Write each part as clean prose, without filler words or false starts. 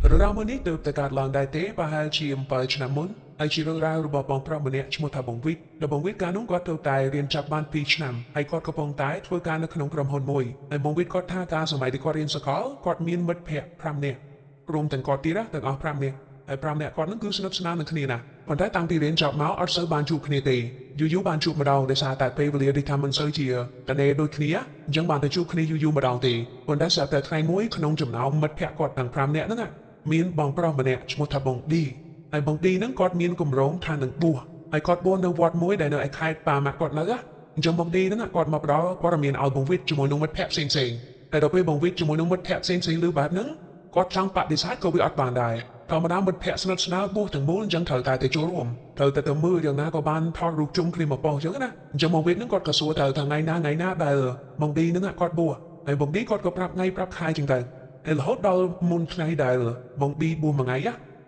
เราเมื่อนี้เติบแต่การลองได้เตะประหารชีมเปิดชนะมุนไอชีเรื่องราวระบบบองพระมเนี่ยชมทบงวิทย์ระบงวิทย์การนุ่งกอดเติบตายเรียนจากบ้านปีชนำไอกอดกระปงตายช่วยการในขนมกระมหนมวยไอบงวิทย์กอดท่าการสมัยที่กอดเรียนสกอลกอดมีนมัดเพะพรำเนี่ยรวมถึงกอดตีระแต่เอาพรำเนี่ยไอพรำเนี่ยกอดนั่นคือสนุกสนานในคณีนะคนได้ตั้งที่เรียนจากเมาส์อัลเซอร์บานจูคณีตียูบานจูมาดองได้ซาแต่เปเวลียได้ทำมันเซอร์เจียแต่ในโดยคณียังบานแต่จูคณียูมาดองตีคนได้สับแต่ใครมวยขนมจุ่มเอามัดเพะกอดต่างพรำเนี่ยนั่นน่ะมีนบองพระมเนี่ยชมทบงดีไอบงดีนั้นกอดมีนกลุ่มร้องทานหนึ่งบัวไอกอดบัวในวัดมวยได้ในไอคายป่ามากอดนะจังบงดีนั้นกอดมาปลากอดมีนเอาบงวิทย์จมวยนุ่งมัดแพะเซ็งแต่เราไปบงวิทย์จมวยนุ่งมัดแพะเซ็งหรือแบบนั้นกอดช่างปฏิสัตก็วิอัดบานได้ธรรมดามัดแพะสนับสนุนบัวถึงบัวจังเถิดตายแต่โจรวมเถิดแต่ตัวมืออย่างนั้นก็บานทอดรูจุ่มครีมมาปองจังนะจังบงวิทย์นั้นกอดกระสัวเถิดทางไงหน้าได้บงดีนั้นกอดบัวไอบงดีกอดกับปรับไงปรับคายจังแต่ไอหดดอลมุนไงได้บงดีบัวมาไง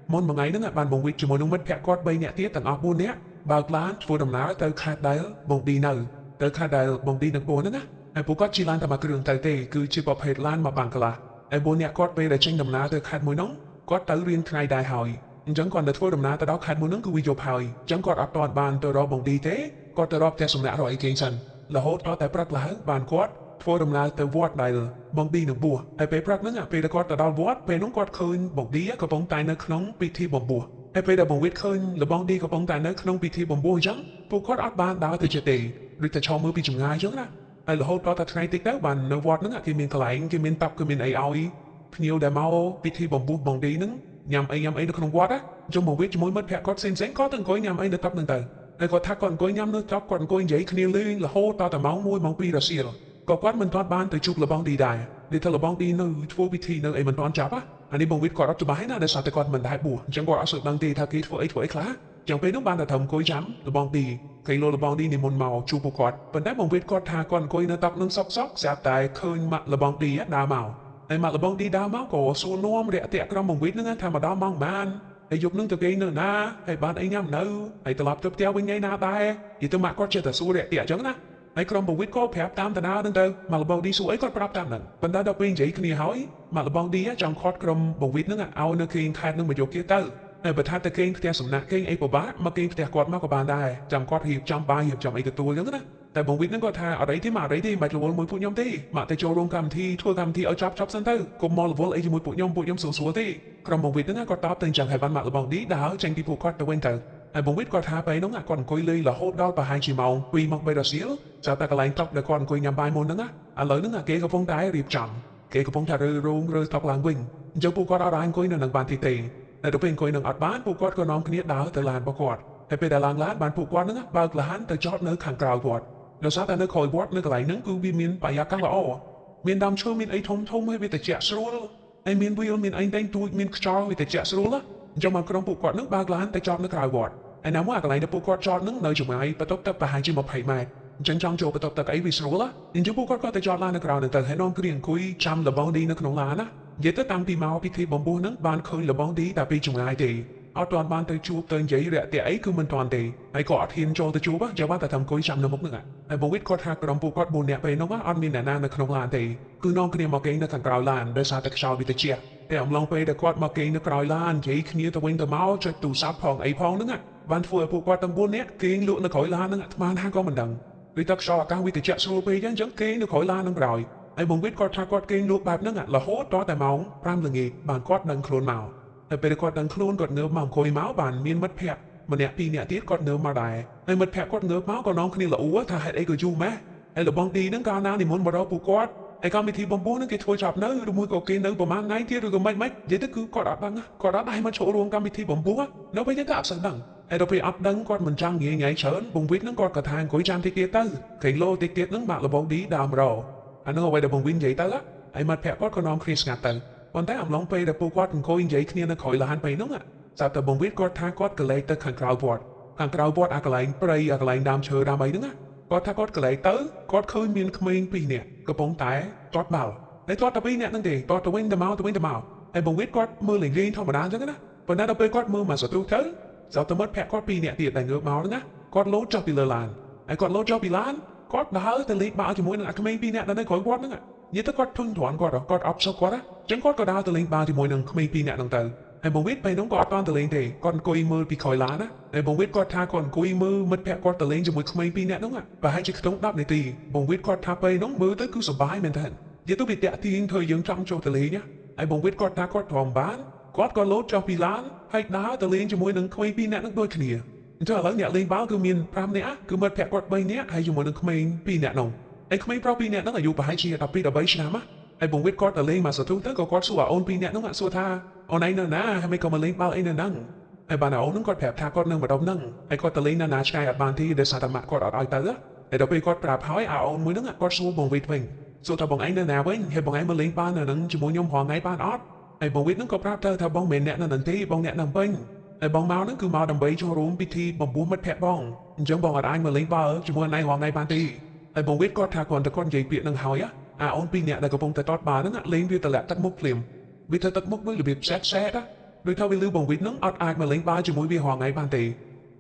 มนบางไงนั่นบานบงวิทย์จมวยนุ่งมัดแพะกอดใบเนี่ยที่ต่างออกบัวเนี่ยบางล้านฟูดำน้ำเตอขาดได้บงดีนั่นเตอขาดได้บงดีนักบัวนั่นนะไอ้พวกก็จีรันทำมาเครื่องไตเต้คือจีบประเภทล้านมาบังกลาไอ้บัวเนี่ยกอดไปได้เชิงดำน้ำเตอขาดมวยน้องกอดเตอเรียนใครได้หอยจังก่อนเตอฟูดำน้ำเตอดอกขาดมวยน้องคือวิจบหอยจังกอดอัปตอนบานเตอรอบงดีเต้กอดเตอรอบแต่สมณะรอยเก่งสันละโหดต่อแต่ปรักหลายบานกอดฟูดำน้ำเตอวอดได้บงดีนักบัวไอ้ไปปรักนั่นไปตะกอดแต่ดาววอดไปน้องกอดคืนบงดีก็ปองตายในขนมปีที่บงบัวไอ้ไปดับบงวิทย์คืนหรือบองดีก็ปองตายในขนมปีที่บงบัวจังพวกกอดอัดบานดาวเตอจะเตะหรือแต่ชอมือปีจุงง่ายจังนะไอ้ละโหดต่อแต่ใครติ๊กได้บันในวอดนั่นคือมีกระไรคือมีตับคือมีไอเอาอีพนิวเดมาปีที่บงบัวบงดีนั่งยำไอ้ในขนมวอดจงบงวิทย์จมวยมัดแพะกอดเซนก็ตึงก้อยยำไอ้ในตับนั่นแต่ไอ้ก็ทักก่อนก้อยยำนึกจับก่อนก้อยใหญ่ขนิวเลยละโหดต่อแต่เมามวยมองปีรัสเซียก็กอดมันทอดบ้านแต่จุกละบองดีได้เดี๋ยวถ้าละบองดีนึกทั่วพิธีนึกไอ้มันตอนจับอันนี้บงวิทย์กอดรับจุบายนะในสัตว์แต่กอดมันได้บัวจังกอดเอาสุดบางทีถ้าคิดทั่วไอ้คล้าจังไปน้องบ้านแต่ทำก้อยจำละบองดีเคยโลละบองดีในมนเมาจูปกอดเป็นได้บงวิทย์กอดทาก่อนก้อยในตับนึงซอกแสบตายเคยมาละบองดีดาเมาไอ้มาละบองดีดาเมาก็สู้น้อมเรียเตะกระมงวิทย์นั่นทำมาดามองบ้านไอ้ยุบนึงตะเกียงเนื้อนะไอ้บ้านไอ้ย่ำเนื้อไอ้ตลับจับเจ้าเป็นไงนาตายอีตัวมาก็เจอแต่สู้เรียเตะจังนะไอ้กรมบวิทย์ก็แผลตามแต่นาตั้งแต่มาละบองดีสู้ไอ้ก็ปรับตามนั่นบรรดาดอกเป็นใจขณีหอยมาละบองดีจังคอดกรมบวิทย์นั่นเอาเนื้อเคียงขาดนึงมาโยกเกี่ยเตอร์ไอ้ประธานตะเกียงแต่สมนักเกียงไอ้ปบ้ามาเกียงแต่กอดมากกว่าบานได้จำกอดหีบจำปลาหีบจำไอ้ตัวยังนะแต่บงวิทย์นั่นก็ทาอะไรที่มาอะไรที่มาละวลมวยปุ่ยมที่มาแต่โจรงกรรมที่ทั่วกรรมที่เอาจับเซนเตอร์กมอละวลไอ้จมวยปุ่ยมสัวที่กรมบงวิทย์นั่นก็ตอบตึงจังให้บันมาละบองดีดาวจังที่ผูกคอดตะเวนเตอร์ไอ้บงวิทย์ก็ทาไปน้องก่อนคุยเลยละโหดดอลประหารชีเมาปีมักไปรัสเซียจากแต่กระไรตอกเด็กก่อนคุยยามใบมนนั่งเลยนั่งเกย์กระพงได้รีบจำเกย์กระพงทาเรือรุ่งเรือตอกลางวิ่งเจ้าผู้กอดอะไรคุยนั่งบานที่เตะแต่ตัวเป็นคุยนั่งอัดบ้านผู้กอดก็น้องคณีดาวแต่ลานประกอดให้ไปแต่ลานล้านบานผู้กอดนั่งบางล้านแต่จอดเนื้อขังกราวกอดแล้วซาแต่เนื้อคอยวอดเนื้อกระไรนั่งกูวิมินไปยากังละอ้อมีนดำเชื่อมีนไอ้ทมให้ไปแต่เจ้าสรู้ไอ้มีนวิลมีนไอ้แดงตัวมีนจอไปแต่เจ้าสรู้ละเจ้ามากรองผู้กอดนั่งบางล้านแต่จอดเนื้อกรายวอดไอ้น้ำว่าอะไรนะผู้กอดจอดนั่งเนยจุ่มไอ้ประตูตะประหารจีมาไผ่มาจังจังโจประตูตะไอ้วิสรู้ละอินจูผู้กอดก็แต่จอดล้านเนื้อกราวนั่งแต่ให้น้องเกรียงคุยจำละบองดีนักขนมล้านนะเยอะตั้งปีมาพิธีบอมบูนั่งบ้านเคยละบองดีแต่ปีจุ่มไอ้ดีเอาตอนบ้านเตยจูบเตยใหญ่เระแต่ไอ้คือมันตอนดีไอ้กอดเห็นโจตะจูบะจะว่าแต่ทำคุยจำน้ำมุกนึงไอ้บวิทย์กอดหักกระดมปูกอดบุญเนี่ยไปน้องว่าอันมีหน้าในขนมลานดีคือน้องเกรียมมาเก่งในขังกราวลานโดยสารตะชาววิตเชียแต่อมลองไปแต่กอดมาเก่งในกราวลานใหญ่ขณีตะเวนตะเมาจะตูซับพองไอ้พองนึงบ้านฟัวปูกอดตังบุญเนี่ยเก่งลุในข่อยลานนึงมาทางก็มันดังวิตชาวการวิตเชียสู้ไปยังจังเก่งในข่อยลานนึงรอยไอ้บวิทย์กอดหักกอดเก่งลุแบบนึงละโหดต่อแต่เมาพรำละงีบานกอดดังโคลนเมาไอ้ไปกอดดังโคลนกอดเนื้อเมาโคยเมาบานมีนมัดแพะมันเนี่ยปีเนี่ยตีกอดเนื้อมาได้ไอ้มัดแพะกอดเนื้อเมาก็น้องคนนี้ละอ้วถ้าให้ไอ้ก็จูไหมไอ้ละบางทีนั่งกาวน้านี่มันบ่เราปูกอดไอ้การวิธีบอมบูนั่งกินโถจับเนื้อดูมือก็กินเนื้อประมาณไงที่ดูก็ไม่เดี๋ยวถ้าคือกอดอับดังกอดอับได้มาโชว์รวมการวิธีบอมบูแล้วไปยังกับสังดังไอ้เราไปอับดังกอดมันจังเงี้ยเฉินบงวิทย์นั่งกอดกระทางกุยจามที่เกียร์ตื้อเข่งโลที่เกียร์นั่งบากละบางทีดามเราอันนั้นเอาไว้เดี๋ยวบงวินใหญ่ตื้อไอ้มัดแพะกอดก็น้องคริสงัดตื้อวันแต่อำลองไปเดี๋ยวปูกอดมันโคยใหญ่ขึ้นเนี่ยข่อยละหันไปน้องจากแต่บงวิทย์กอดทากอดกระเลยตื้อขังกราวบอดขังกราวบอดอากาศไปอากาศดามเชอดามไปน้องก็ถ้ากอดกระไรเต๋อกอดเคยมีนขมิ้นปีเนี่ยกระป๋องตายกอดเบาไอ้กอดตะปีเนี่ยนั่งเด็กกอดตะวินตะเมาไอ้บงวิทย์กอดมือหลิงลีนธรรมดาจังนะปนนั้นเราไปกอดมือมาสตูเถอะเจ้าตะมัดแพะกอดปีเนี่ยตีแต่เงือกเมาแล้วนะกอดโลดเจ้าปีเลลานไอ้กอดโลดเจ้าปีล้านกอดดาวแต่ลิบมาจมูกนั่งขมิ้นปีเนี่ยนั่นได้คอยกอดนั่ง និយាយទៅគាត់ធុញទ្រាន់គាត់អប់សោះគាត់ចឹងគាត់ក៏ដើរទៅលេងបារជាមួយនឹងក្មេងពីរនាក់ហ្នឹងទៅហើយបងវិតពេលហ្នឹងគាត់អត់តន់ទៅលេងទេគាត់អង្គុយមើលពីក្រោយឡានណាហើយបងវិតគាត់ថាគាត់អង្គុយមើលមិត្តភក្តិគាត់ទៅលេងជាមួយក្មេងពីរនាក់ហ្នឹងប្រហែលជាខ្ទង់10នាទីបងវិតគាត់ថាពេលហ្នឹងមើលទៅគឺសប្បាយមែនតើនិយាយទៅវាតាក់ទាញធ្វើយើងចង់ចូលទៅលេងណាហើយបងវិតគាត់ថាគាត់ទ្រាំបានគាត់ក៏លោតចុះពីឡានហើយដើរទៅលេងជាមួយនឹងក្មេងពីរនាក់ហ្នឹងដូចគ្នាអញ្ចឹងឥឡូវអ្នកលេងបាល់គឺមាន5នាក់គឺមិត្តភក្តិគាត់3នាក់ហើយជាមួយនឹងក្មេង2នាក់ហ្នឹងហើយក្មេងប្រុស2នាក់ហ្នឹងអាយុប្រហែលជា12 13ឆ្នាំណាហើយបងវិតគាត់ទៅលេងមកសទុះទៅក៏គាត់សួរអូន2នាក់ហ្នឹងសួរថាអូនឯងនៅណាហើយមិនក៏មកលេងបាល់អីនៅហ្នឹងហើយបានអូនហ្នឹងគាត់ប្រាប់ថាគាត់នៅម្ដុំហ្នឹងហើយគាត់ទៅលេងនៅណាឆ្ងាយអត់បានទីដោយសារតែម៉ាក់គាត់អត់ឲ្យទៅហើយដល់ពេលគាត់ប្រាប់ហើយអូនមួយហ្នឹងគាត់សួរបងវិតវិញសួរថាបងឯងនៅណាវិញហើយបងឯងមកលេងបាល់នៅហ្នឹងជាមួយខ្ញុំរាល់ថ្ងៃបានអត់ហើយបងវិតហ្នឹងក៏ប្រាប់ទៅថាបងមិនអ្នកនៅហ្នឹងទេបងអ្នកនៅវិញហើយបងមកហ្នឹងគឺមកដើម្បីចូលរួមពិធីបំពោះមិត្តភក្តិបងអញ្ចឹងបងអត់អាចមកលេងបាល់ជាមួយណៃរាល់ថ្ងៃបានទេហើយបងវិតគាត់ថាគាត់និយាយពាក្យហ្នឹងហើយអូន2នាក់ដែលកំពុងតែតតបាល់ហ្នឹងលេងវាតម្លាក់ទឹកមុខភ្លាមវាធ្វើទឹកមុខមួយរបៀបសែតដូចថាវាលឺបងវិតហ្នឹងអត់អាចមកលេងបាល់ជាមួយវារាល់ថ្ងៃបានទេ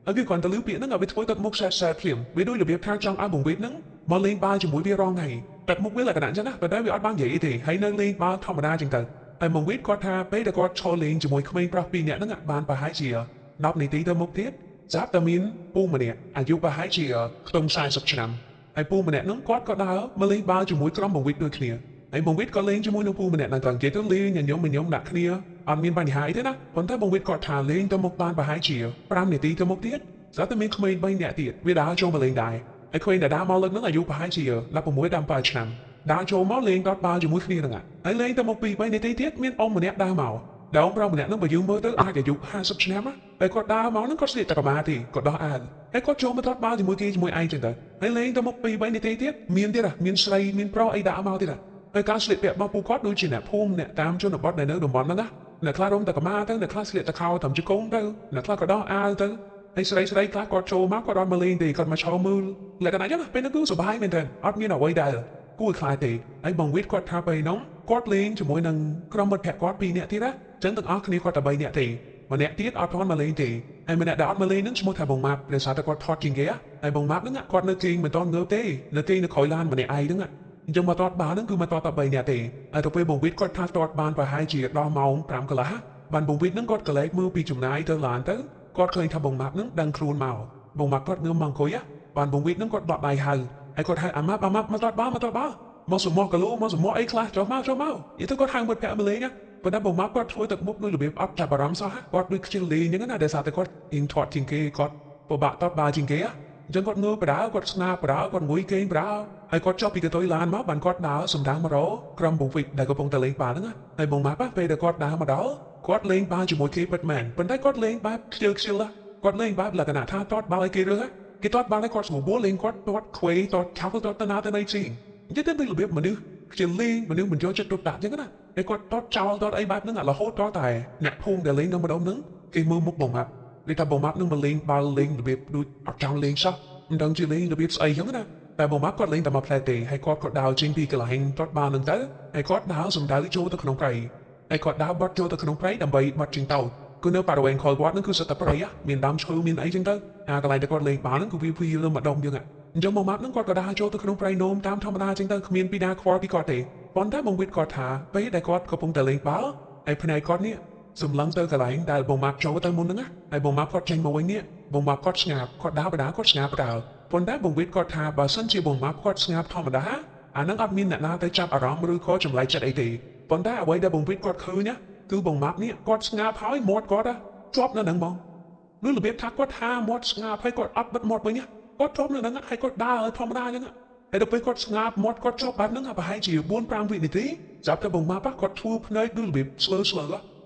ហើយវាគាត់ទៅលឺពាក្យហ្នឹងឲ្យវាធ្វើទឹកមុខសែតភ្លាមវាដូចរបៀបថាចង់ឲ្យបងវិតហ្នឹងមកលេងបាល់ជាមួយវារាល់ថ្ងៃទឹកមុខវាលក្ខណៈអញ្ចឹងណាប៉ុន្តែវាអត់បាននិយាយទេហើយនៅលេងបាល់ធម្មតាអញ្ចឹងទៅហើយបងវិតគាត់ថាពេលដែលគាត់ឈរលេងជាមួយក្មេងប្រុស2នាក់ហ្នឹងបានប្រហែលជា10នាទីទៅមុខទៀតចាប់តែមានពូម្នាក់អាយុប្រហែលជាខ្ទង់40ឆ្នាំហើយពូម្នាក់ហ្នឹងគាត់ក៏ដើរមកលេងបាល់ជាមួយក្រុមបងវិតដូចគ្នាហើយបងវិតក៏លេងជាមួយនឹងពូម្នាក់ហ្នឹងទៅនិយាយទៅលេងញញឹមដាក់គ្នាអត់មានបញ្ហាអីទេណាប៉ុន្តែបងវិតគាត់ថាលេងទៅមុខបានប្រហែលជា5នាទីទៅមុខទៀតស្រាប់តែមានក្មេង3នាក់ទៀតវាដើរចូលមកលេងដែរហើយក្មេងដែលដើរមកលើកហ្នឹងអាយុប្រហែលជា16 17ឆ្នាំដើរចូលមកលេងដតបាល់ជាមួយគ្នាហ្នឹងហើយលេងទៅមុខ2 3នាទីទៀតមានអ៊ំម្នាក់ដើរមកដើមប្រុសម្នាក់ហ្នឹងបើយើងមើលទៅអាចអាយុ50ឆ្នាំហើយគាត់ដើរមកហ្នឹងគាត់ស្លៀកតែកម៉ាទេគាត់ដោះអាវហើយគាត់ចូលមកដតបាល់ជាមួយគេជាមួយឯងចឹងទៅហើយលេងទៅមុខ2 3នាទីទៀតមានទៀតមានស្រីមានប្រុសអីដើរមកទៀតហើយការស្លៀកពាក់របស់ពួកគាត់ដូចជាអ្នកភូមិអ្នកតាមជនបទដែលនៅតំបន់ហ្នឹងណាអ្នកខ្លះរំតែកម៉ាទៅអ្នកខ្លះស្លៀកតែខោត្រឹមជង្គង់ទៅអ្នកខ្លះក៏ដោះអាវទៅហើយស្រីខ្លះគាត់ចូលមកគាត់អត់មកលេងទេគាត់មកឈរមើលលក្ខណៈចឹងណាពេលហ្នឹងគឺសុបាយមែនតើអត់មានអ្វីដែលគួរខ្លាចទេហើយបងវិតគាត់ថាពេលហ្នឹងគាត់លេងជាមួយនឹងក្រុមមិត្តភក្តិគាត់2នាក់ទៀតណាចឹងទាំងអស់គ្នាគាត់តែ3នាក់ទេម្នាក់ទៀតអត់ទាន់មកលេងទេហើយម្នាក់ដែលអត់មកលេងហ្នឹងឈ្មោះថាបងម៉ាប់ដោយសារតែគាត់ថតជាងគេហើយបងម៉ាប់ហ្នឹងគាត់នៅគេងមិនទាន់ងើបទេនៅគេងនៅក្រោយឡានម្នាក់ឯងហ្នឹងអញ្ចឹងមកតតបានហ្នឹងគឺមកតតតែ3នាក់ទេហើយទៅពេលបងវិតគាត់ថាតតបានប្រហែលជាដល់ម៉ោង5កន្លះបានបងវិតហ្នឹងគាត់កលែកមើលពីចំណាយទៅឡានទៅគាត់ឃើញថាបងម៉ាប់ហ្នឹងដឹងខ្លួនមកបងម៉ាប់គាត់ងើបមកអង្គុយបានបងវិតហ្នឹងគាត់បត់ដៃហៅហើយគាត់ហៅអាម៉ាប់មកតតបានមកសុំមកកលូមកសុំមកអីខ្លះចុះមកយីទៅគាត់ហៅមិត្តភក្តិមកលេងប៉ុន្តែបងម៉ាប់គាត់ធ្វើទឹកមុខនៅរបៀបអត់ចាប់អារម្មណ៍សោះគាត់ដូចខ្ជិលលេងអញ្ចឹងណាដែលសារតែគាត់អ៊ីងថតជាងគេគាត់ពិបាកតបបាជាងគេអញ្ចឹងគាត់ងើបបដាគាត់ស្នាបដាគាត់ងុយគេងបដាហើយគាត់ចុះពីកតុយឡានមកបានគាត់ដើរសម្ដៅមករកក្រុមបងវិតដែលកំពុងតែលេងបាល់ហ្នឹងហើយបងម៉ាប់ពេលដែលគាត់ដើរមកដល់គាត់លេងបាល់ជាមួយគេពិតមែនប៉ុន្តែគាត់លេងបែបខ្ជិលគាត់លេងបែបលក្ខណៈថាតតបាល់ឲ្យគេរើសគេតតបាល់ឲ្យគាត់ស្រួលលេងគាត់តតខ្វេតតឆាប់តតទៅណាទៅណីស៊ីអញ្ចឹងទៅរបៀបមនុស្សខ្ជិលលេងមនុស្សមិនយកចិត្តទុកដាក់អញ្ចឹងណាហើយគាត់តតចោលតតអីបែបហ្នឹងរហូតតតែអ្នកភូមិដែលលេងនៅម្ដុំហ្នឹងគេមើលមុខបងម៉ាប់និយាយថាបងម៉ាប់នឹងមកលេងបាល់លេងរបៀបដូចអត់ចង់លេងសោះមិនដឹងជាលេងរបៀបស្អីអញ្ចឹងណាតែបងម៉ាប់គាត់លេងតែមកផ្លែទេហើយគាត់ក៏ដើរចេញពីកន្លែងតតបាល់ហ្នឹងទៅហើយគាត់ដើរសំដៅចូលទៅក្នុងព្រៃហើយគាត់ដើរបត់ចូលទៅក្នុងព្រៃដើម្បីបត់ជិងតោគឺនៅបរិវេណខលវត្តហ្នឹងគឺសិតតែព្រៃមានដើមឈើមានអីចឹងទៅកន្លែងដែលគាត់លេងបាល់ហ្នឹងគឺវានៅម្ដុំយើងអញ្ចឹងបងម៉ាប់ហ្នឹងគាត់ក៏ដើរចូលទៅក្នុងព្រៃនោមតាមធម្មតាចឹងទៅគ្មានពីណាខ្វល់ពីគាត់ទេប៉ុន្តែបងវិតគាត់ថាពេលដែលគាត់កំពុងតែលេងបាល់ហើយភ្នែកគាត់នេះសម្លឹងទៅកន្លែងដែលបងម៉ាប់ចូលទៅមុនហ្នឹងហើយបងម៉ាប់គាត់ចេញមកវិញនេះបងម៉ាប់គាត់ស្ងាត់គាត់ដើរបដាគាត់ស្ងាត់បដាប៉ុន្តែបងវិតគាត់ថាបើសិនជាបងម៉ាប់គាត់ស្ងាត់ធម្មតាអាហ្នឹងអត់មានអ្នកណាទៅចាប់អារម្មណ៍ឬក៏ចម្លែកចិត្តអីទេប៉ុន្តែអ្វីដែលបងវិតគាត់ឃើញណាគឺបងម៉ាប់នេះគាត់ស្ងាត់ហើយមាត់គាត់ជាប់នៅហ្នឹងបងឬរបៀបថាគាត់ថាមាត់ស្ងាត់ហើយគាត់អត់បិទមាត់វិញគាត់ជាប់នៅហ្នឹងហើយគាត់ដើរធម្មតាអញ្ចឹងហើយដល់ពេលគាត់ស្ងាត់មាត់គាត់ជាប់បែបហ្នឹងប្រហែលជា4-5 វិនាទីចាប់តែបងម៉ាប់គាត់ធ្វើភ្នែកដូចរបៀបស្ល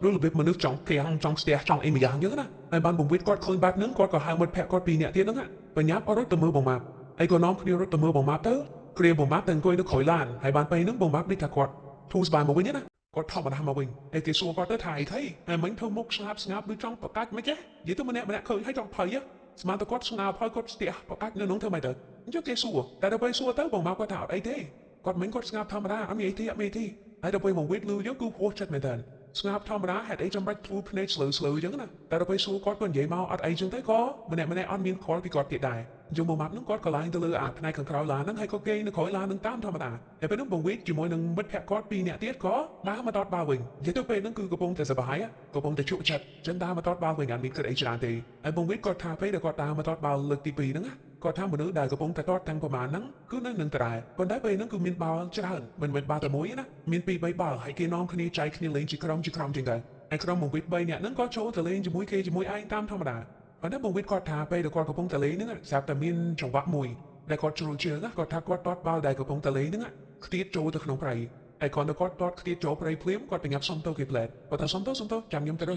ើឬរបៀបមនុស្សចង់ធាំងចង់ស្ទះចង់អីម្យ៉ាងអញ្ចឹងណាហើយបានបងវិតគាត់ឃើញបែបហ្នឹងគាត់ក៏ហៅមិត្តភក្តិគាត់2នាក់ទៀតហ្នឹងបញ្ញាប់អត់រត់ទៅមើលបងម៉ាប់ហើយក៏នាំគ្នារត់ទៅមើលបងម៉ាប់ទៅគ្រាបងម៉ាប់តែអង្គុយនៅក្រោយឡានហើយបានពេលហ្នឹងបងម៉ាប់ដូចថាគាត់ធូរស្បើយមកវិញណាគាត់ធម្មតាមកវិញហើយគេសួរគាត់ទៅថាអីថៃហើយមិញធ្វើមុខស្ងាត់ដូចចង់ប្រកាច់មិនចេះនិយាយទៅម្នាក់ឃើញហើយចង់ភ័យស្មានតែគាត់ស្ងើហើយគាត់ស្ទះប្រកាច់នៅក្នុងធ្វើម៉េចទៅអញ្ចឹងគេសួរតែដល់ពេលសួរទៅបងម៉ាប់គាត់ថាអត់អីទេគាត់មិញគាត់ស្ងាត់ធម្មតាអត់មានអីទេហើយដល់ពេលមកវិតលឺយកគឺហួសចិត្តមែនតើ ស្ងាត់ធម្មតាហេតុអីចាំបាច់ធ្វើភ្នែកស្លឺអញ្ចឹងណាតែដល់ពេលសួរគាត់គាត់និយាយមកអត់អីចឹងទៅក៏ម្នាក់អត់មានខលពីគាត់ទៀតដែរយមម៉ាប់នឹងគាត់ក៏ឡើងទៅលើអាផ្នែកខាងក្រោយឡានហ្នឹងហើយក៏គេនៅក្រោយឡាននឹងតាមធម្មតាតែពេលហ្នឹងបង្វិតជាមួយនឹងមិត្តភក្តិគាត់2នាក់ទៀតក៏ដើរមកតតបាល់វិញនិយាយទៅពេលហ្នឹងគឺកំពុងតែសប្បាយកំពុងតែជក់ចិត្តចឹងដើរមកតតបាល់វិញអត់មានគិតអីច្រើនទេហើយបង្វិតគាត់ថាពេលដែលគាត់ដើរមកតតបាល់លើកទី2ហ្នឹងគាត់ថាមនុស្សដែលកំពុងតែតតតាំងប្រមាណហ្នឹងគឺនៅនឹងតែប៉ុន្តែពេលហ្នឹងគឺមានបាល់ច្រើនមិនមែនបាល់តែមួយណាមាន2 3បាល់ហើយគេនាំគ្នាចែកគ្នាលេងជាក្រុមចឹងទៅហើយក្រុមបង្វិត3នាក់ហ្នឹងក៏ចូលទៅលេងជាមួយគេជាមួយឯងតាមធម្មតាប៉ុន្តែបង្វិតគាត់ថាពេលដែលគាត់កំពុងតែលេងហ្នឹងស្រាប់តែមានចង្វាក់មួយដែលគាត់ជ្រុលជើងគាត់ថាគាត់តតបាល់ដែលកំពុងតែលេងហ្នឹងខ្ទាតចូលទៅក្នុងព្រៃហើយគាត់គាត់តតខ្ទាតចូលព្រៃភ្លាមគាត់ប្រញាប់សុំទៅគេផ្លែតគាត់ថាសុំទៅចាំខ្ញុំទៅរ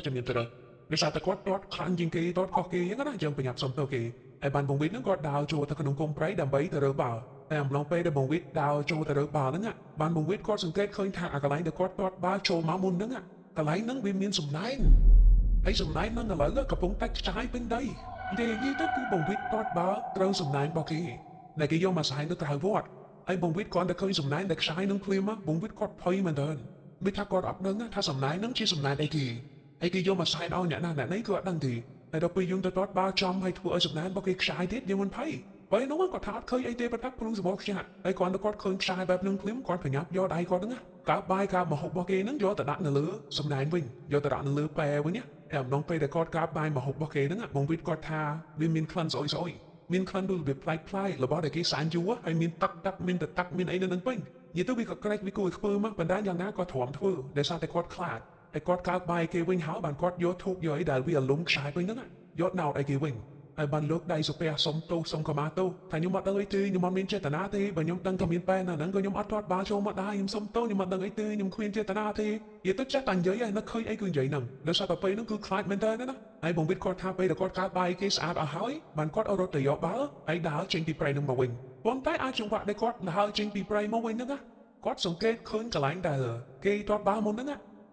ើដោយសារតែគាត់តតខ្លាំងជាងគេតតខុសគេហ្នឹងណាយើងប្រញាប់សុំទៅគេហើយបានបង្វិតហ្នឹងគាត់ដើរចូលទៅក្នុងគុម្ពព្រៃដើម្បីទៅរើបាល់តែអំឡុងពេលដែលបង្វិតដើរចូលទៅរើបាល់ហ្នឹងបានបង្វិតគាត់សង្កេតឃើញថាអាកន្លែងដែលគាត់តតបាល់ចូលមកមុនហ្នឹងកន្លែងហ្នឹងវាមានសំណែនហើយសំណែនហ្នឹងឥឡូវកំពុងតែខ្ចាយពេញដីនិយាយទៅគឺបង្វិតតតបាល់ត្រូវសំណែនរបស់គេដែលគេយកមកសាយនៅក្រៅវត្តហើយបង្វិតគាត់តែឃើញសំណែនដែលខ្ចាយនឹងភ្លាមបង្វិតគាត់ភ័យមែនទែនវាថាគាត់អត់ដឹងថាសំណែនហ្នឹងជាសំណែនអីគេហើយគេយកមកសាយឲ្យអ្នកណានេះគឺអត់ដឹងទេតែដល់ពេលយើងទៅតតបាល់ចំហើយធ្វើឲ្យសំណែនរបស់គេខ្ចាយទៀតយើងមិនភ័យពេលនោះគាត់ថាអត់ឃើញអីទេប៉ុន្តែព្រោះសម្បល់ខ្ចាស់ហើយគាត់ឃើញខ្ចាយបែបហ្នឹងភ្លាមគាត់ប្រញាប់យកដៃគាត់ហ្នឹងកើបបាយកើបមហូបរបស់គេហ្នឹងយកទៅដាក់នៅលើសំណែនវិញយកទៅដាក់នៅលើប៉ែវិញណាតែអំឡុងពេលដែលគាត់កើបបាយមហូបរបស់គេហ្នឹងបង្វិតគាត់ថាវាមានក្លិនស្អុយមានក្លិនដូចរបៀបប្លែករបស់ដែលគេសានយូរហើយមានទឹកមានទឹកមានអីនៅនឹងពេញនិយាយទៅវាក៏ក្រែកវាគួរឲ្យខ្ពើមកប៉ុន្តែយ៉ាងណាក៏ទ្រាំធ្វើដោយសារតែគាត់ខ្លាចហើយគាត់កើបបាយគេវិញហើយបានគាត់យកធូបយកអីដែលវាលំខ្ចាយវិញហ្នឹងយកណោតឲ្យគេវិញហើយបានលោកដៃសុភ័ក្រសុំទោសសុំខមាទោសថាខ្ញុំអត់ដឹងអីទេខ្ញុំអត់មានចេតនាទេបើខ្ញុំដឹងថាមានប៉ែនហ្នឹងក៏ខ្ញុំអត់ទាត់បាល់ចូលមកដែរខ្ញុំសុំទោសខ្ញុំអត់ដឹងអីទេខ្ញុំគ្មានចេតនាទេនិយាយទៅចាស់តែនិយាយហើយនឹកឃើញអីគឺនិយាយហ្នឹងដោយសារតែពេលហ្នឹងគឺខ្លាចមែនតើណាហើយបង្វិតគាត់ថាពេលដែលគាត់កើតបាយគេស្អាតអស់ហើយបានគាត់អត់រត់ទៅយកបាល់ហើយដើរចេញពីព្រៃហ្នឹងមកវិញប៉ុន្តែអាចចង្វាក់ដែលគាត់ដើរចេញពីព្រៃមកវិញហ្នឹងគាត់សង្កេតឃើញកន្លែងដែលគេទាត់បាល់មុនហ្នឹ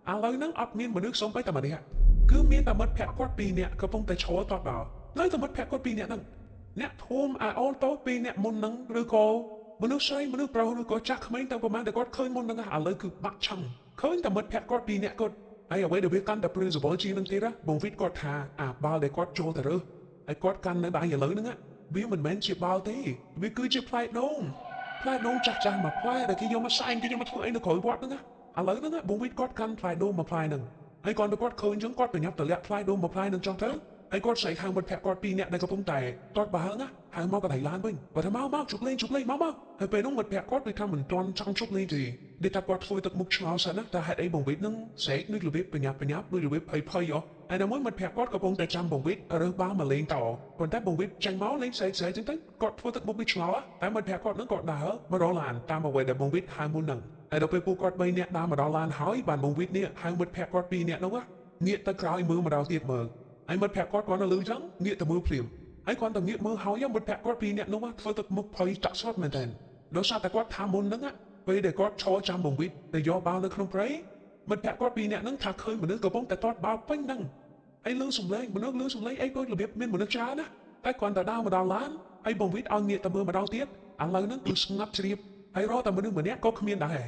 ងឥឡូវហ្នឹងអត់មានមនុស្សសំបីតែម្នាក់គឺមានតែមិត្តភក្តិគាត់2នាក់កំពុងតែឈរទាត់បាល់នៅតែមិត្តភក្តិគាត់2នាក់ហ្នឹងអ្នកធំអាអូលតូ2នាក់មុនហ្នឹងឬក៏មនុស្សស្រីមនុស្សប្រុសឬក៏ចាស់ក្មេងតែប្រហែលតែគាត់ឃើញមុនហ្នឹងឥឡូវគឺបាក់ឆឹងឃើញតែមិត្តភក្តិគាត់2នាក់គាត់ហើយអ្វីដែលវាកាន់តែព្រឿសបល់ជាងនឹងទៀតបងវិតគាត់ថាអាបាល់ដែលគាត់ចូលទៅរើសហើយគាត់កាន់នៅដៃឥឡូវហ្នឹងវាមិនមែនជាបាល់ទេវាគឺជាផ្លែដូងចាស់មកផ្លែដែលគេយកមកសែងគេយកមកធ្វើអីនៅក្រោយវត្តហ្នឹងឥឡូវហ្នឹងបងវិតគាត់កាន់ផ្លែដូងមកផ្លែហ្នឹងហើយគាត់ឃើញចឹងគាត់ប្រញាប់ទៅលាក់ផ្លែដូងមកផ្លែហ្នឹងចង់ទៅហើយគាត់ស្រែកហៅមិត្តភក្តិគាត់2នាក់ដែលកំពុងតែទាត់បាល់ណាហៅមកកន្លែងឡានវិញគាត់ថាមកជប់លេងមកហើយពេលនោះមិត្តភក្តិគាត់ដូចថាមិនទាន់ចង់ជប់លេងទេដូចថាគាត់ធ្វើទឹកមុខឆ្ងល់សិនណាតែហេតុអីបងវិតនឹងស្រែកដូចរបៀបប្រញាប់ដូចរបៀបភ័យហើយតែមួយមិត្តភក្តិគាត់កំពុងតែចាំបងវិតរើសបាល់មកលេងតប៉ុន្តែបងវិតចាញ់មកលេងស្រែកចឹងទៅគាត់ធ្វើទឹកមុខវាឆ្ងល់តែមិត្តភក្តិគាត់នឹងគាត់ដើរមករកឡានតាមអ្វីដែលបងវិតហៅមុនហ្នឹងហើយដល់ពេលពួកគាត់3នាក់ដើរមកដល់ឡានហើយបានបងវិតនេះហៅមិត្តភក្តិគាត់2នាក់នោះងាកទៅក្រោយមើលម្ដងទៀតមើលហើយមិត្តភក្តិគាត់នៅលើចឹងងាកទៅមើលភ្លាមហើយគាត់ទៅងាកមើលហើយមិត្តភក្តិគាត់2នាក់នោះធ្វើទឹកមុខភ័យចាក់ស្រុតមែនតើដោយសារតែគាត់ថាមុនហ្នឹងពេលដែលគាត់ឈរចាំបង្វិតទៅយកបាល់នៅក្នុងព្រៃមិត្តភក្តិគាត់2នាក់ហ្នឹងថាឃើញមនុស្សកំពុងតែទាត់បាល់ពេញហ្នឹងហើយលឺសំឡេងមនុស្សលឺសំឡេងអីដូចរបៀបមានមនុស្សច្រើនណាតែគាត់ទៅដើរមកដល់ឡានហើយបង្វិតឲ្យងាកទៅមើលម្ដងទៀតឥឡូវហ្នឹងគឺស្ងាត់ជ្រាបហើយរកតែមនុស្សម្នាក់ក៏គ្មានដែរ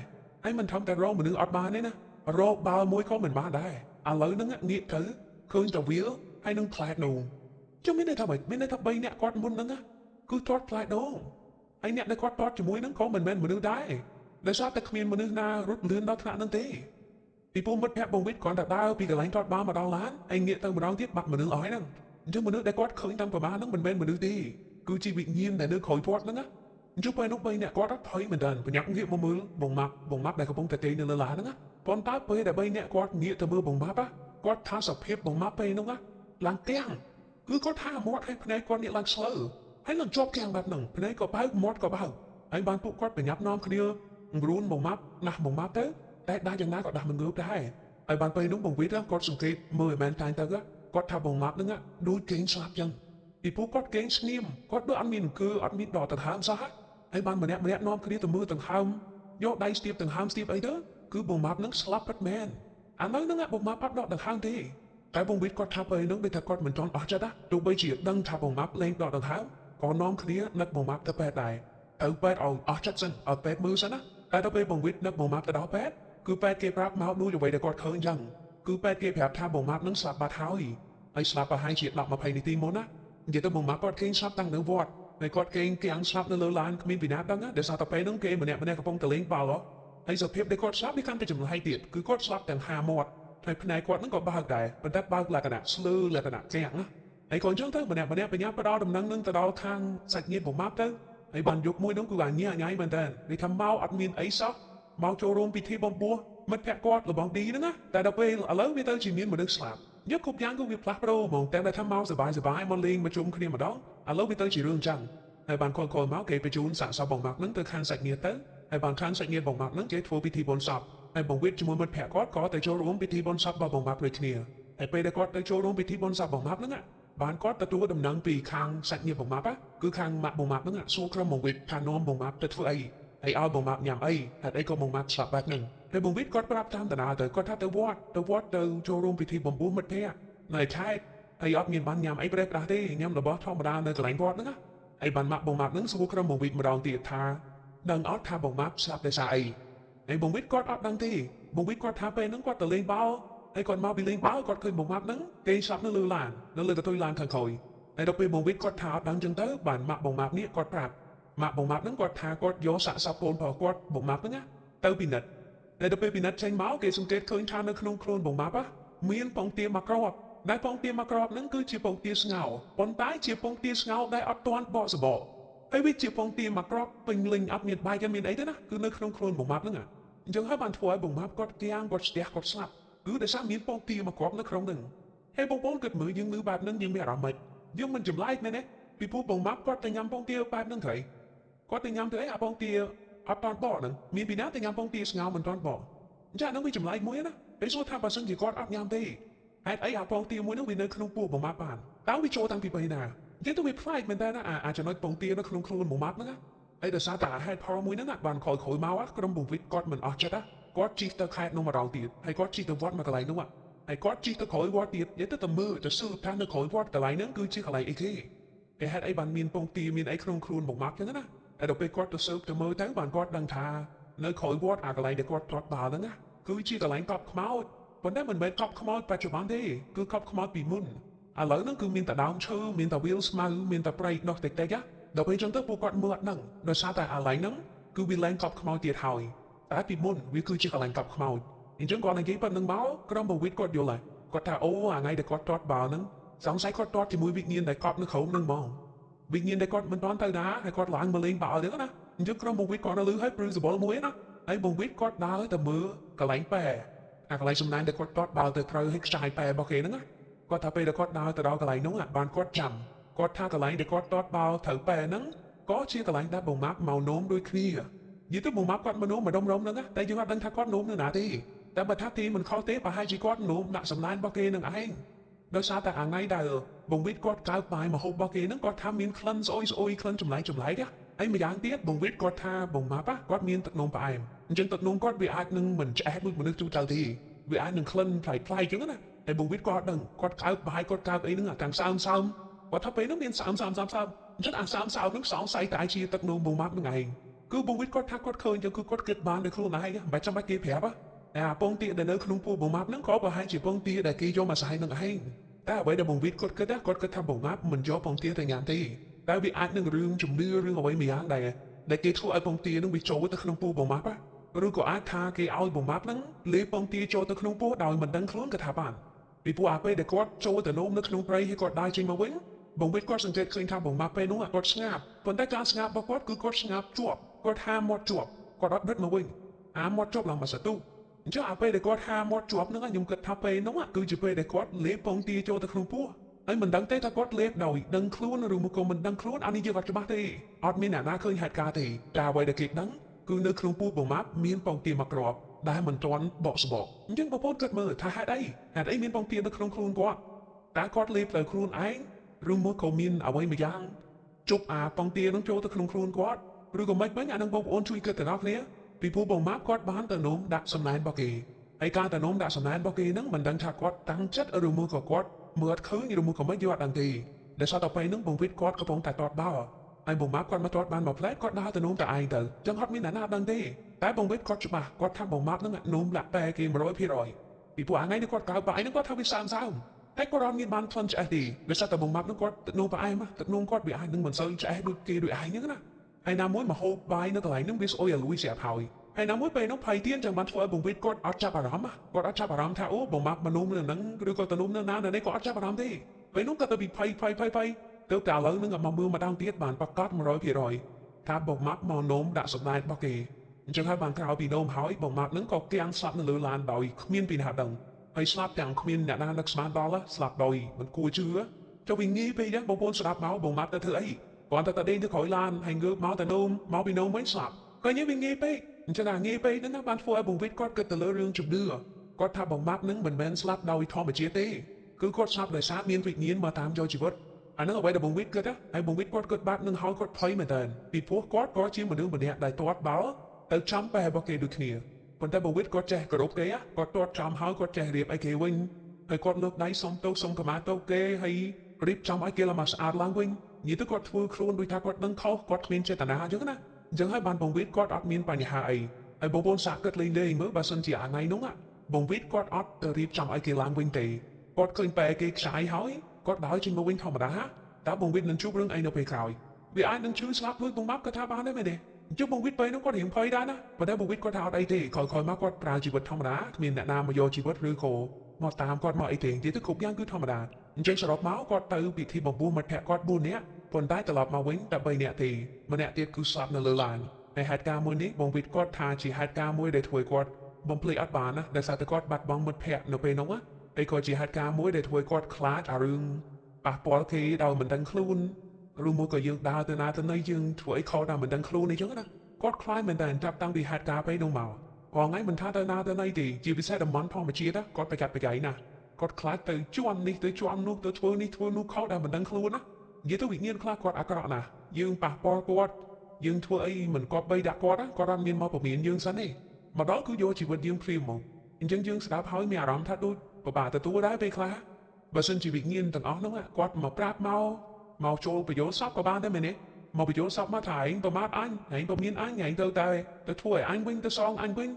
ហើយមិនធំតែរកមនុស្សអត់បានទេណារកបាល់មួយក៏មិនបានដែរឥឡូវហ្នឹងងាកទៅឃើញតែវាហើយនឹងផ្លែដូងខ្ញុំមានន័យថា3នាក់គាត់មុនហ្នឹងគឺទាត់ផ្លែដូងហើយអ្នកដែលគាត់ទាត់ជាមួយហ្នឹងក៏មិនមែនមនុស្សដែរដោយសារតែគ្មានមនុស្សណារត់លឿនដល់ថ្នាក់ហ្នឹងទេពីព្រោះមិត្តភក្តិបងវិតគាត់តែដើរពីកន្លែងទាត់បាល់មកដល់ឡានហើយងាកទៅម្ដងទៀតបាត់មនុស្សអស់ហ្នឹងអញ្ចឹងមនុស្សដែលគាត់ឃើញតាំងប្រមាណហ្នឹងមិនមែនមនុស្សទេគឺជាវិញ្ញាណដែលនៅក្រោយគាត់ហ្នឹងអញ្ចឹងពេលនោះ3នាក់គាត់អត់ភ័យមែនតើប្រញាប់ងាកមកមើលបងម៉ាប់ដែលកំពុងតែទេនៅលើឡានហ្នឹងប៉ុន្តែពេលដែល3នាក់គាត់ងាកទៅមើលបងម៉ាប់គាត់ថាសភាពបងម៉ាប់ពេលនោះឡើងទាំងគឺគាត់ថាមាត់ឲ្យភ្នែកគាត់នេះឡើងស្លើហើយនឹងជាប់ទាំងបែបហ្នឹងភ្នែកក៏បើកមាត់ក៏បើកហើយបានពួកគាត់ប្រញាប់នាំគ្នារួនបងម៉ាប់ណាស់បងម៉ាប់ទៅតែដែរយ៉ាងណាក៏ដាស់មិនងើបដែរហើយបានពេលនោះបងវិតគាត់សង្កេតមើលឲ្យមែនតាំងទៅគាត់ថាបងម៉ាប់ហ្នឹងដូចគេងស្លាប់ចឹងពីពួកគាត់គេងស្ងៀមគាត់ដូចអត់មានអង្គើអត់មានដកដង្ហើមសោះហើយបានម្នាក់នាំគ្នាទៅមើលដង្ហើមយកដៃស្ទាបដង្ហើមស្ទាបអីទៅគឺបងម៉ាប់ហ្នឹងស្លាប់ពិតមែនអានោះហ្នឹងបងម៉ាប់អត់ដកដង្ហើមទេតែបងវិតគាត់ថាពេលហ្នឹងដូចថាគាត់មិនទាន់អស់ចិត្តទោះបីជាដឹងថាបងម៉ាប់លេងដកដង្ហើមក៏នាំគ្នានឹកបងម៉ាប់ទៅពេទ្យដែរទៅពេទ្យឲ្យអស់ចិត្តសិនឲ្យពេទ្យមើលសិនណាតែដល់ពេលបងវិតនឹកបងម៉ាប់ទៅដល់ពេទ្យគឺពេទ្យគេប្រាប់មកដូចអ្វីដែលគាត់ឃើញចឹង គឺពេទ្យគេប្រាប់ថាបងម៉ាប់នឹងស្លាប់បាត់ហើយស្លាប់ប្រហែលជា10-20នាទីមុនណានិយាយទៅបងម៉ាប់គាត់គេងស្លាប់តាំងនៅវត្តហើយគាត់គេងស្លាប់នៅលើឡានគ្មានពីណាដឹងណាដោយសារតែពេលហ្នឹងគេម្នាក់កំពុងតលេងបាល់ហើយសភាពដែលគាត់ស្លាប់វាកាន់តែចម្លែកទៀតគឺគាត់ស្លាប់ទាំង5មាត់ហើយភ្នែកគាត់ហ្នឹងក៏បើកដែរប៉ុន្តែបើកលក្ខណៈស្លឺលក្ខណៈកាំងណាហើយគាត់អញ្ចឹងទៅម្នាក់បញ្ញាផ្ដល់ដំណឹងនឹងទៅដល់ខាងសាច់ញាតិបងម៉ាប់ទៅហើយបានយកមួយហ្នឹងគឺអាញ៉ាយមែនតើនិយាយថាមកអត់មានអីសោះមកចូលរួមពិធីបំពោះមិត្តភក្តិគាត់របស់ឌីហ្នឹងណាតែដល់ពេលឥឡូវវាទៅជាមានមនុស្សស្លាប់យកគ្រប់យ៉ាងគឺវាផ្លាស់ប្ដូរហ្មងតែថាមកសបាយមកលេងមកជុំគ្នាម្ដងឥឡូវវាទៅជារឿងចឹងហើយបានគាត់មកគេបញ្ជូនសាកសពបងម៉ាក់ហ្នឹងទៅខាងសាច់ញាតិទៅហើយបានខាងសាច់ញាតិបងម៉ាក់ហ្នឹងគេធ្វើពិធីបុណ្យសពហើយបងវិទ្យជាមួយមិត្តភក្តិគាត់ក៏ទៅចូលរួមពិធីបុណ្យសពរបស់បងម៉ាក់ដូចគ្នាហើយពេលដែលគាត់ទៅចូលរួមពិធីបុណ្យសពបងម៉ាក់ហ្នឹងបានគាត់ទទួលដំណឹងពីខាងសាច់ញាតិបងម៉ាក់គឺខាងម៉ាក់បងម៉ាក់ហ្នឹងសួរក្រុមបងវិទ្យថានាំបងម៉ាក់ទៅធ្វើអីហើយឲ្យបងម៉ាក់ញ៉ាំអីហេតុអីក៏បងម៉ាក់ស្លាប់បែបហ្នឹងហើយបងវិទ្យគាត់ប្រាប់តាមតាទៅគាត់ថាទៅវត្តទៅចូលរួមពិធីបំពោះមិត្តភក្តិនៅខេត្តហើយអត់មានបានញ៉ាំអីប្រេះប្រាស់ទេញ៉ាំរបស់ធម្មតានៅកន្លែងវត្តហ្នឹងហើយបានម៉ាក់បងម៉ាក់ហ្នឹងសួរក្រុមបងវិទ្យម្ដងទៀតថាដឹងអត់ថាបងម៉ាក់ស្លាប់ដោយសារអីហើយបងវិទ្យគាត់អត់ដឹងទេបងវិទ្យគាត់ថាពេលហ្នឹងគាត់ទៅលេងបាល់ហើយគាត់មកពីលេងបាល់គាត់ឃើញបងម៉ាក់ហ្នឹងគេស្លាប់នៅលើឡាននៅលើកតុយឡានខាងក្រោយហើយដល់ពេលបងវិទ្យគាត់ថាអត់ដឹងចឹងទៅបានម៉ាក់បងម៉ាក់នេះគាត់ប្រាប់ម៉ាក់បងម៉ាក់ហ្នឹងគាត់ថាគាត់យកសាកសពកូនរបស់គាត់បងម៉ាក់ហ្នឹងទៅពិនិត្យហើយដល់ពេលពិនិត្យចេញមកគេសង្កេតឃើញថានៅក្នុងខ្លួនបងម៉ាក់មានពងទាមួយគ្រាប់ដែលពងទាមួយគ្រាប់ហ្នឹងគឺជាពងទាស្ងោរប៉ុន្តែជាពងទាស្ងោរដែលអត់ទាន់បកសបកហើយវាជាពងទាមួយគ្រាប់ពេញលេញអត់មានបាយមានអីទេណាគឺនៅក្នុងខ្លួនបងម៉ាប់ហ្នឹងអញ្ចឹងហើយបានធ្វើឲ្យបងម៉ាប់គាត់គាំងគាត់ស្ទះគាត់ស្លាប់គឺដោយសារមានពងទាមួយគ្រាប់នៅក្នុងហ្នឹងហើយបងប្អូនគិតមើលយើងមើលបែបហ្នឹងយើងមានអារម្មណ៍ម៉េចយើងមិនចម្លែកមែនទេពីព្រោះបងម៉ាប់គាត់ទៅញ៉ាំពងទាបែបហ្នឹងត្រូវគាត់ទៅញ៉ាំទៅអីអាពងទាអត់តាន់បកហ្នឹងមានពីណាទៅញ៉ាំពងទាស្ងោរមិនតាន់បកអញ្ចឹងហ្នឹងវាចម្លែកមួយណាពេលសួរថាបើសិនជាគាត់អត់ញ៉ាំទេហេតុអីអាពងទាមួយហ្នឹងវានៅក្នុងពោះបងម៉ាប់បានតើវាចូលតាំងពីពេលណាអញ្ចឹងទៅវាប្លែកមែនតើណាអាចចំណុចពងទានៅក្នុងខ្លួនបងម៉ាប់ហ្នឹងហើយដោយសារតែហេតុផលមួយហ្នឹងបានខលខូចមកក្រុមបងវិទ្យគាត់មិនអស់ចិត្តគាត់ជិះទៅខេត្តនោះម្ដងទៀតហើយគាត់ជិះទៅវត្តមកកន្លែងនោះហើយគាត់ជិះទៅក្រោយវត្តទៀតនិយាយទៅមើលទៅស៊ើបថានៅក្រោយវត្តកន្លែងហ្នឹងគឺជាកន្លែងអីគេគេហេតុអីបានមានពងទាមានអីក្នុងខ្លួនបងម៉ាប់ចឹងណាហើយដល់ពេលគាត់ទៅស៊ើបទៅមើលទៅបានគាត់ដឹងថានៅក្រោយវត្តអាកន្លែងដែលគាត់ទាត់បាល់ហ្នឹងគឺជាកន្លែងកប់ខ្មោចប៉ុន្តែមិនមែនកប់ខ្មោចបច្ចុប្បន្នទេគឺកប់ខ្មោចពីមុនឥឡូវហ្នឹងគឺមានតែដើមឈើមានតែវាលស្មៅមានតែព្រៃនោះតិចដល់ពេលចឹងទៅពួកគាត់មើលអត់ដឹងដោយសារតែកន្លែងហ្នឹងគឺវាឡើងកប់ខ្មោចទៀតហើយតែពីមុនវាគឺជាកន្លែងកប់ខ្មោចអញ្ចឹងគាត់និយាយប៉ុណ្្នឹងមកក្រុមបវិទ្យគាត់យល់ហើយគាត់ថាអូអាថ្ងៃដែលគាត់ទាត់បាល់ហ្នឹងសង្ស័យគាត់ទាត់ជាមួយវិញ្ញាណដែលកប់នៅក្រោមហ្នឹងហ្មងវិញ្ញាណដែលគាត់មិនទាន់ទៅណាហើយគាត់ឡើងមកលេងបាល់ហ្នឹងណាអញ្ចឹងក្រុមបវិទ្យគាត់នៅលើហើយព្រឺសបល់មួយណាហើយបវិទ្យគាត់ដើរទៅមើលកន្លែងប៉ែអាកន្លែងសំណាញ់ដែលគាត់ទាត់បាល់ទៅត្រូវឲ្យខ្ចាយប៉ែរបស់គេហ្នឹងគាត់ថាពេលដែលគាត់ដើរទៅដល់កន្លែងនោះបានគាត់ចាំគាត់ថាកន្លែងដែលគាត់ទាត់បាល់ត្រូវប៉ែហ្នឹងក៏ជាកន្លែងដែលបងម៉ាប់មកនោមដូចគ្នានិយាយទៅបងម៉ាប់គាត់មកនោមម្ដុំហ្នឹងតែយើងអត់ដឹងថាគាត់នោមនៅណាទេតែបើថាទីមិនខុសទេប្រហែលជាគាត់នោមដាក់សំណាញ់របស់គេនឹងឯងដោយសារតែថ្ងៃដែលបងវិទ្យគាត់កើបបាយមហូបរបស់គេហ្នឹងគាត់ថាមានក្លិនស្អុយក្លិនចម្លែកហើយម្យ៉ាងទៀតបងវិទ្យគាត់ថាបងម៉ាប់គាត់មានទឹកនោមផ្អែមអញ្ចឹងទឹកនោមគាត់វាអាចនឹងមិនឆ្អែតដូចមនុស្សទូទៅទេវាអាចនឹងក្លិនប្លែកអញ្ចឹងណាហើយបងវិទ្យគាត់ដឹងគាត់កើបបាយគាត់កើបអីហ្នឹងទាំងសើមគាត់ថាពេលហ្នឹងមានសើមអញ្ចឹងអាសើមហ្នឹងសង្ស័យតែជាទឹកនោមបងម៉ាប់ហ្នឹងឯងគឺបងវិទ្យគាត់ថាគាត់ឃើញអញ្ចឹងគឺគាត់គិតបានដោយខ្លួនឯងមិនបាច់ចាំបាច់គេប្រាប់អាពងទាដែលនៅក្នុងពោះបងម៉ាប់ហ្នឹងក៏ប្រហែលជាពងទាដែលគេយកមកសាយនឹងឯងតែអ្វីដែលបងវិទ្យគាត់គិតថាបងម៉ាប់មិនយកពងទាទៅញ៉ាំទេតែវាអាចនឹងរឿងជំនឿរឿងអ្វីម្យ៉ាងដែលគេធ្វើឲ្យពងទានឹងវាចូលទៅក្នុងពោះបងម៉ាប់ឬក៏អាចថាគេឲ្យបងម៉ាប់ហ្នឹងលេបពងទាចូលទៅក្នុងពោះដោយមិនដឹងខ្លួនក៏ថាបានពីព្រោះអាពេលដែលគាត់ចូលទៅនោមនៅក្នុងព្រៃហើយគាត់ដើរចេញមកវិញបងវិទ្យគាត់សង្កេតឃើញថាបងម៉ាប់ពេលនោះគាត់ស្ងាត់ប៉ុន្តែការស្ងាត់របស់គាត់គឺគាត់ស្ងាត់ជាប់គាត់ហាមាត់ជាប់គាត់អត់ដិតមកវិញមាត់ជាប់ឡើងមកសតុអញ្ចឹងអាពេលដែលគាត់ហាមាត់ជាប់ហ្នឹងខ្ញុំគិតថាពេលនោះគឺជាពេលដែលគាត់លេបពងទាចូលទៅក្នុងពោះហើយមិនដឹងទេថាគាត់លេបដោយដឹងខ្លួនឬមកក៏មិនដឹងខ្លួនអានេះយើងអត់ច្បាស់ទេអត់មានអ្នកណាឃើញហេតុការណ៍ទេតែអ្វីដែលគេដឹងគឺនៅក្នុងពោះបងម៉ាប់មានពងទាមួយគ្រាប់ដែលមិនទាន់បកស្បកអញ្ចឹងបងប្អូនគិតមើលថាហេតុអីមានពងទានៅក្នុងខ្លួនគាត់តើគាត់លេបទៅខ្លួនឯងឬមកក៏មានអ្វីម្យ៉ាងជប់អាពងទានឹងចូលទៅក្នុងខ្លួនគាត់ឬក៏មិនអានឹងបងប្អូនជួយគិតទៅដល់គ្នាពីព្រោះបងម៉ាប់គាត់បានទៅនោមដាក់សំណែនរបស់គេហើយការទៅនោមដាក់សំណែនរបស់គេហ្នឹងមិនដឹងថាគាត់តាំងចិត្តឬមកក៏គាត់មើលអត់ឃើញឬមកក៏មិនយកអត់ដឹងទេដែលសតទៅពេលហ្នឹងបងវិទ្យគាត់កំពុងតែទាត់បាល់ហើយបងម៉ាប់គាត់មកទាត់បានមួយផ្លែគាត់ដើរទៅនោមតែឯងទៅចឹងអត់មានអ្នកណាដឹងទេតែបងវិទ្យគាត់ច្បាស់គាត់ថាបងម៉ាប់ហ្នឹងនោមលាក់តែគេ100% ពីពួកអាថ្ងៃនេះគាត់ក្រៅបាយហ្នឹងគាត់ថាវាសើមតែគាត់អត់មានបានធន់ឆ្អេះទេដោយសារតែបំមាប់ហ្នឹងគាត់ទឹកនោមផ្អែមទឹកនោមគាត់វាអាចនឹងមិនសូវឆ្អេះដូចគេដូចឯងហ្នឹងណាហើយណាមួយមកហូបបាយនៅកន្លែងហ្នឹងវាស្អុយឲ្យលួយស្រាប់ហើយហើយណាមួយពេលនោះភ័យទៀនចឹងបានធ្វើឲ្យបង្វិតគាត់អត់ចាប់អារម្មណ៍គាត់អត់ចាប់អារម្មណ៍ថាអូបំមាប់មនុស្សនៅហ្នឹងឬក៏ទៅនោះនៅណានេះគាត់អត់ចាប់អារម្មណ៍ទេពេលនោះគាត់ទៅពីភ័យទៅតែឥឡូវហ្នឹងមកមើលម្ដងទៀតបានប្រកាស 100% ថាបំមាប់មកនោមដាក់សម្ដែងរបស់គេអញ្ចឹងហើយបានក្រោយពីនោមហើយបំមាប់ហ្នឹងក៏ទាំងស្លាប់នៅលើឡានដោយគ្មានពីណាដឹងហើយស្លាប់ទាំងគ្មានអ្នកណានឹកស្មានដល់ស្លាប់ដោយមិនគួរជឿចុះវិញងាយពេកណាបងប្អូនស្ដាប់មកបំមាប់ទៅធ្វើអីគាត់ទៅដេញទៅក្រោយឡានហើយងើបមកតែនោមមកពីនោមវិញស្លាប់ក៏ញ៉េវិញងាយពេកអញ្ចឹងងាយពេកហ្នឹងបានធ្វើឲ្យបង្វិតគាត់គិតទៅលើរឿងជំនឿគាត់ថាបំមាប់ហ្នឹងមិនមែនស្លាប់ដោយធម្មជាតិទេគឺគាត់ស្លាប់ដោយសារមានវិញ្ញាណមកតាមយកជីវិតអានឹងអ្វីដែលបង្វិតគិតហើយបង្វិតគាត់គិតបាត់នឹងហើយគាត់ភ័យមែនតើពីព្រោះគាត់ក៏ជាមនុស្សម្នាក់ដែលទាត់បាល់ទៅចំបែបរបស់គេដូចគ្នាប៉ុន្តែបង្វិតគាត់ចេះគោរពគេគាត់ទាត់ចំហើយគាត់ចេះរៀបឲ្យគេវិញហើយគាត់លើកដៃសុំទោសសុំខមាទោសគេហើយរៀបចំឲ្យគេឡើងមកស្អាតឡើងវិញនិយាយទៅគាត់ធ្វើខ្លួនដូចថាគាត់ដឹងខុសគាត់គ្មានចេតនាអញ្ចឹងណាអញ្ចឹងហើយបានបង្វិតគាត់អត់មានបញ្ហាអីហើយបងប្អូនសាកគិតលេងមើលបើសិនជាថ្ងៃនោះបង្វិតគាត់អត់ទៅរៀបចំឲ្យគេឡើងវិញទេគាត់ឃើញបែគេខ្ចាយហើយគាត់ដើរចេញមកវិញធម្មតាតើបង្វិតនឹងជួបរឿងអីនៅពេលក្រោយវាអាចនឹងឈឺស្លាប់ដូចបំមាប់ក៏ថាបានដែរមែនទេអញ្ចឹងបង្វិតពេលនោះគាត់រៀងភ័យដែរណាប៉ុន្តែបង្វិតគាត់ថាអត់អីទេក្រោយមកគាត់ប្រើជីវិតធម្មតាគ្មានអ្នកណាមកយកជីវិតឬក៏មកតាមគាត់មកអីទេនិយាយទៅគ្រប់យ៉ាងគឺធម្មតាអញ្ចឹងសរុបមកគាត់ទៅពិធីបំពោះមិត្តភក្តិគាត់4នាក់ប៉ុន្តែត្រឡប់មកវិញតែ3នាក់ទេម្នាក់ទៀតគឺស្លាប់នៅលើឡានហើយហេតុការណ៍មួយនេះបង្វិតគាត់ថាជាហេតុការណ៍មួយដែលធ្វើគាត់បំភ្លេចអត់បានណាដោយសារតែគាត់បាត់បង់មិត្តភក្តិនៅពេលនោះហើយក៏ជាហេតុការណ៍មួយដែលធ្វើគាត់ខ្លាចអារឿងប៉ះពាល់គេដោយមិនដឹងខ្លួនឬមួយក៏យើងដើរទៅណាទៅណីយើងធ្វើអីខុសដោយមិនដឹងខ្លួនអីចឹងណាគាត់ខ្លាចមែនតើចាប់តាំងពីហេតុការណ៍ពេលនោះមកក៏ថ្ងៃមិនថាទៅណាទៅណីទេជាពិសេសតំបន់ធម្មជាតិគាត់ប្រកាសប្រកែកណាគាត់ខ្លាចទៅជន់នេះទៅជន់នោះទៅធ្វើនេះធ្វើនោះខុសដោយមិនដឹងខ្លួនណានិយាយទៅវិញ្ញាណខ្លះគាត់អាក្រក់ណាស់យើងប៉ះពាល់គាត់យើងធ្វើអីមិនគាត់បីដាក់គាត់គាត់អត់មានមកពមៀនយើងសិនទេមកដល់គឺយកជីវិតយើងព្រាមមកអញ្ចឹងយើងស្ដាប់ហើយមានអារម្មណ៍ថាដូចពិបាកទទួលដែរពេលខ្លះបើសិនជាវិញ្ញាណទាំងអស់នោះគាត់មកប្រាប់មកចូលបញ្យល់សពក៏បានដែរមែនទេមកបញ្យល់សពមកថាឯងប្រមាថអញឯងប្រមានអញឯងទៅធ្វើឲ្យអញវិញទៅសងអញវិញ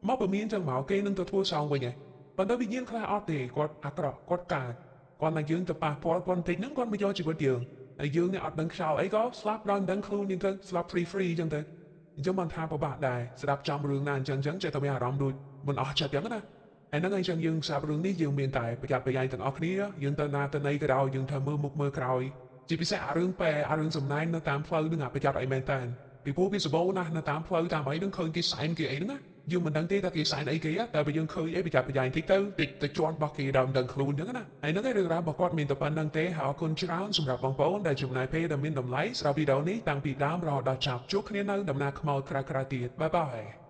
មកប្រមានចឹងមកគេនឹងទៅធ្វើសងវិញឯងប៉ុន្តែវិញ្ញាណខ្លះអត់ទេគាត់អាក្រក់គាត់កាចគាត់តែយើងទៅប៉ះពាល់គាត់បន្តិចហ្នឹងគាត់មកយកជីវិតយើងហើយយើងនេះអត់ដឹងខ្យល់អីក៏ស្លាប់ដោយមិនដឹងខ្លួនយើងទៅស្លាប់ free ចឹងទៅអញ្ចឹងបានថាពិបាកដែរស្ដាប់ចំរឿងណាអញ្ចឹងចេះតែមានអារម្មណ៍ដូចមិនអស់ចិត្តចឹងណាហើយហ្នឹងអញ្ចឹងយើងស្ដាប់រឿងនេះយើងមានតែប្រយ័ត្នប្រយែងទាំងអស់គ្នាយើងទៅណាទៅណីក៏ដោយយើងត្រូវមើលមុខមើលក្រោយជាពិសេសអារឿងប៉ែអារឿងសំណាញ់នៅតាមផ្លូវនឹងប្រយ័ត្នឲ្យមែនតើពីព្រោះវាសម្បូរណាស់នៅតាមផ្លូវតាមអីនឹងឃើញគេសែនគេអីហ្នឹងណាយើងមិនដឹងទេថាគេសែនអីគេតែបើយើងឃើញអីប្រយ័ត្នប្រយែងតិចទៅជន់របស់គេដើមដឹងខ្លួនចឹងណាហើយហ្នឹងឯងរឿងរ៉ាវរបស់គាត់មានតែប៉ុណ្្នឹងទេហើយអរគុណច្រើនសម្រាប់បងប្អូនដែលចំណាយពេលដ៏មានតម្លៃស្រាប់វីដេអូនេះតាំងពីដើមរហូតដល់ចប់ជួបគ្នានៅដំណើរខ្មោចក្រោយៗទៀតបាយបាយ